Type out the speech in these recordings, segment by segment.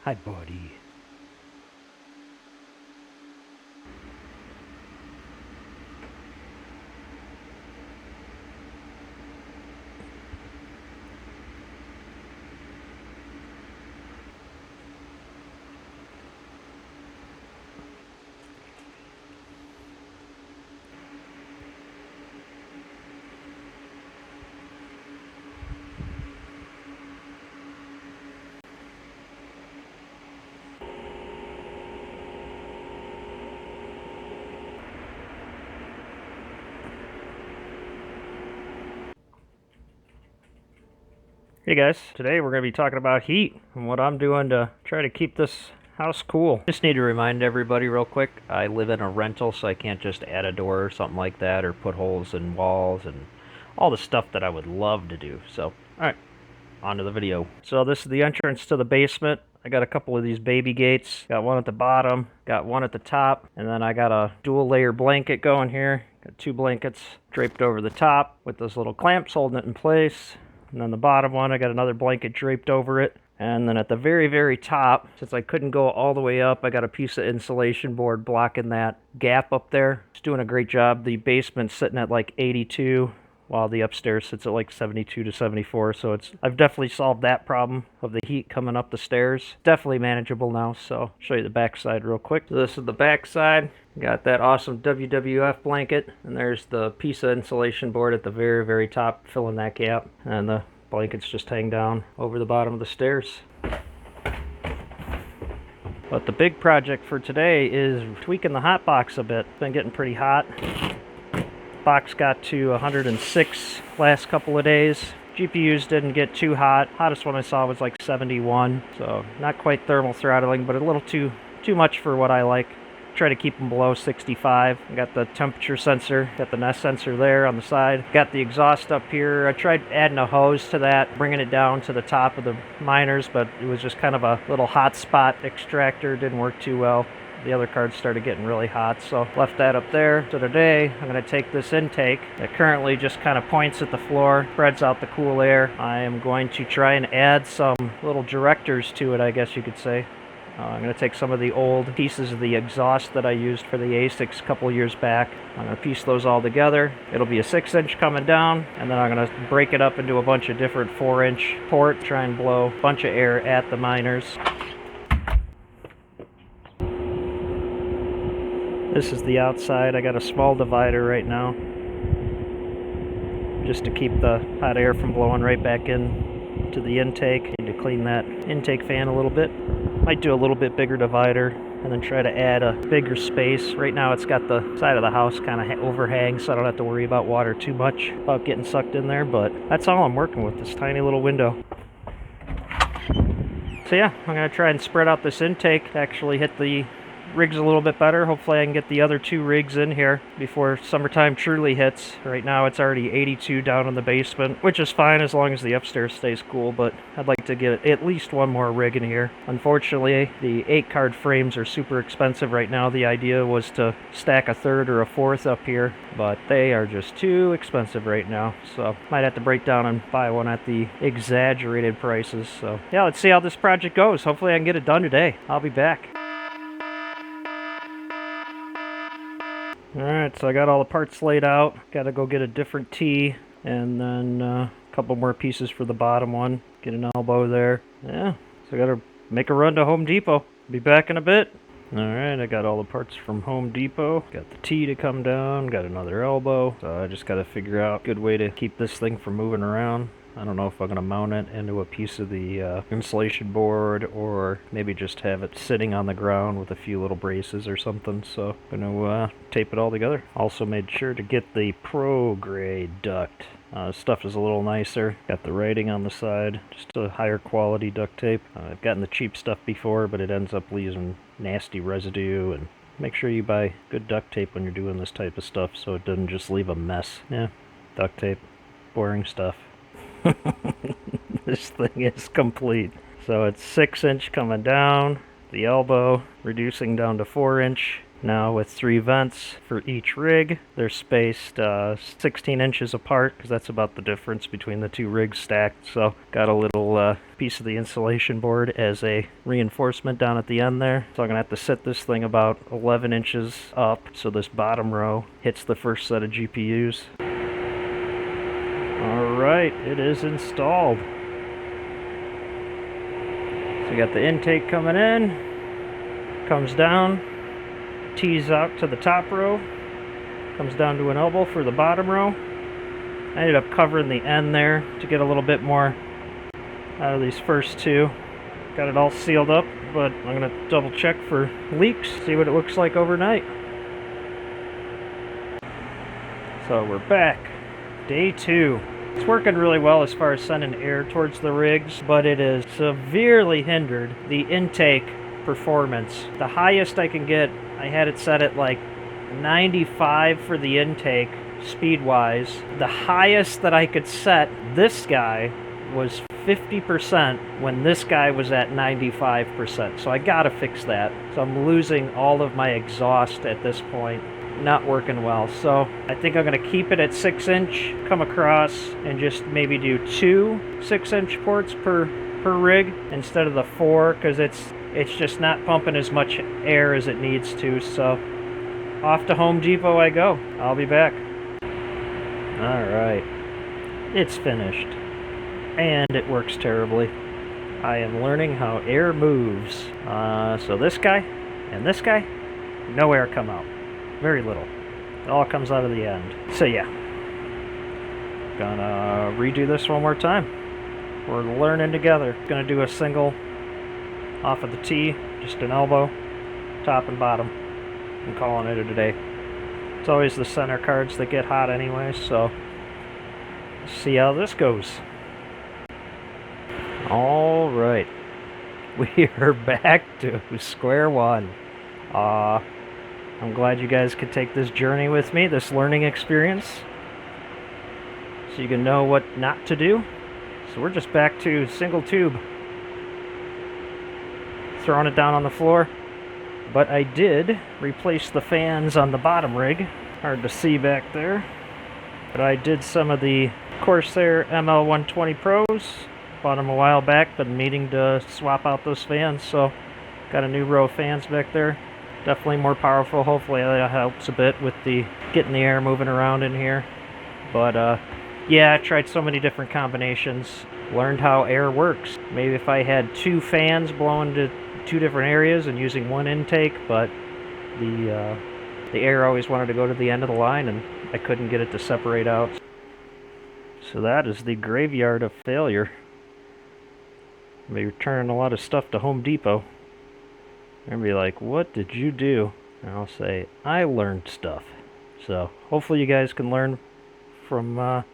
Hi, buddy. Hey guys, today we're going to be talking about heat and what I'm doing to try to keep this house cool. Just need to remind everybody real quick, I live in a rental, so I can't just add a door or something like that or put holes in walls and all the stuff that I would love to do. So, alright, on to the video. So this is the entrance to the basement. I got a couple of these baby gates. Got one at the bottom, got one at the top, and then I got a dual layer blanket going here. Got two blankets draped over the top with those little clamps holding it in place. And then the bottom one, I got another blanket draped over it. And then at the very, very top, since I couldn't go all the way up, I got a piece of insulation board blocking that gap up there. It's doing a great job. The basement's sitting at like 82, while the upstairs sits at like 72 to 74. So I've definitely solved that problem of the heat coming up the stairs. Definitely manageable now. So I'll show you the back side real quick. So this is the back side. Got that awesome WWF blanket, and there's the piece of insulation board at the very, very top filling that gap, and the blankets just hang down over the bottom of the stairs. But the big project for today is tweaking the hotbox a bit. It's been getting pretty hot. Box got to 106 last couple of days. GPUs didn't get too hot. Hottest one I saw was like 71, so not quite thermal throttling, but a little too much for what I like. Try to keep them below 65. I got the temperature sensor, got the Nest sensor there on the side. Got the exhaust up here. I tried adding a hose to that, bringing it down to the top of the miners, but it was just kind of a little hot spot extractor. Didn't work too well. The other cards started getting really hot, so left that up there. So today, I'm going to take this intake that currently just kind of points at the floor, spreads out the cool air. I am going to try and add some little directors to it, I guess you could say. I'm going to take some of the old pieces of the exhaust that I used for the ASICs a couple years back. I'm going to piece those all together. It'll be a 6-inch coming down, and then I'm going to break it up into a bunch of different 4-inch ports, try and blow a bunch of air at the miners. This is the outside. I got a small divider right now, just to keep the hot air from blowing right back in to the intake. Need to clean that intake fan a little bit. Might do a little bit bigger divider and then try to add a bigger space. Right now it's got the side of the house kind of overhang, so I don't have to worry about water too much, about getting sucked in there, but that's all I'm working with, this tiny little window. So yeah, I'm going to try and spread out this intake to actually hit the rigs a little bit better. Hopefully I can get the other 2 rigs in here before summertime truly hits. Right now it's already 82 down in the basement, which is fine as long as the upstairs stays cool, but I'd like to get at least 1 more rig in here. Unfortunately, the 8-card frames are super expensive right now. The idea was to stack a 3rd or a 4th up here, but they are just too expensive right now, so might have to break down and buy one at the exaggerated prices. So yeah, let's see how this project goes. Hopefully I can get it done today. I'll be back. Alright, so I got all the parts laid out. Gotta go get a different T, and then a couple more pieces for the bottom one. Get an elbow there. Yeah, so I gotta make a run to Home Depot. Be back in a bit. Alright, I got all the parts from Home Depot. Got the T to come down, got another elbow. So I just gotta figure out a good way to keep this thing from moving around. I don't know if I'm going to mount it into a piece of the insulation board, or maybe just have it sitting on the ground with a few little braces or something. So I'm going to tape it all together. Also made sure to get the Pro grade duct. Stuff is a little nicer. Got the writing on the side, just a higher quality duct tape. I've gotten the cheap stuff before, but it ends up leaving nasty residue. And make sure you buy good duct tape when you're doing this type of stuff, so it doesn't just leave a mess. Yeah, duct tape, boring stuff. This thing is complete. So it's 6-inch coming down, the elbow reducing down to 4-inch, Now with 3 vents for each rig, they're spaced 16 inches apart because that's about the difference between the 2 rigs stacked. So got a little piece of the insulation board as a reinforcement down at the end there. So I'm going to have to set this thing about 11 inches up so this bottom row hits the first set of GPUs. Alright, it is installed. So we got the intake coming in, comes down, tees out to the top row, comes down to an elbow for the bottom row. I ended up covering the end there to get a little bit more out of these first 2. Got it all sealed up, but I'm going to double check for leaks, see what it looks like overnight. So we're back. Day 2. It's working really well as far as sending air towards the rigs, but it has severely hindered the intake performance. The highest I can get, I had it set at like 95 for the intake, speed-wise. The highest that I could set this guy was 50% when this guy was at 95%. So I gotta fix that. So I'm losing all of my exhaust at this point. Not working well. So I think I'm gonna keep it at 6-inch, come across and just maybe do 2 6-inch ports per rig instead of the 4, because it's just not pumping as much air as it needs to. So off to Home Depot I go. I'll be back. Alright, it's finished and it works terribly. I am learning how air moves. So this guy and this guy, no air come out. Very little. It all comes out of the end. So yeah, gonna redo this one more time. We're learning together. Gonna do a single off of the T, just an elbow, top and bottom. I'm calling it a day. It's always the center cards that get hot anyway, so let's see how this goes. Alright, we are back to square one. I'm glad you guys could take this journey with me, this learning experience, so you can know what not to do. So we're just back to single tube. Throwing it down on the floor. But I did replace the fans on the bottom rig. Hard to see back there. But I did some of the Corsair ML120 Pros. Bought them a while back, been needing to swap out those fans, so got a new row of fans back there. Definitely more powerful. Hopefully that helps a bit with the getting the air moving around in here. But yeah, I tried so many different combinations. Learned how air works. Maybe if I had 2 fans blowing to 2 different areas and using 1 intake, but the air always wanted to go to the end of the line and I couldn't get it to separate out. So that is the graveyard of failure. I'll be returning a lot of stuff to Home Depot. They're gonna be like, what did you do? And I'll say, I learned stuff. So hopefully you guys can learn from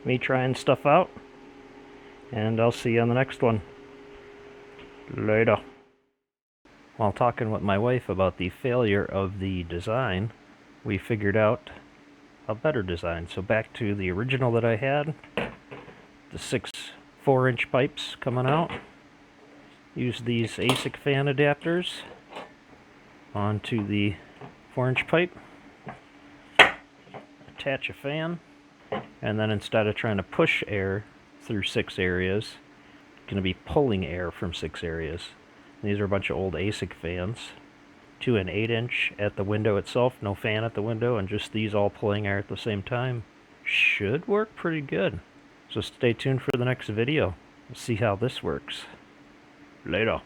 me trying stuff out. And I'll see you on the next one. Later. While talking with my wife about the failure of the design, we figured out a better design. So back to the original that I had. The 6 4-inch pipes coming out. Use these ASIC fan adapters onto the 4-inch pipe. Attach a fan. And then instead of trying to push air through 6 areas, it's going to be pulling air from 6 areas. These are a bunch of old ASIC fans. 2 and 8-inch at the window itself, no fan at the window, and just these all pulling air at the same time. Should work pretty good. So stay tuned for the next video. We'll see how this works. Later.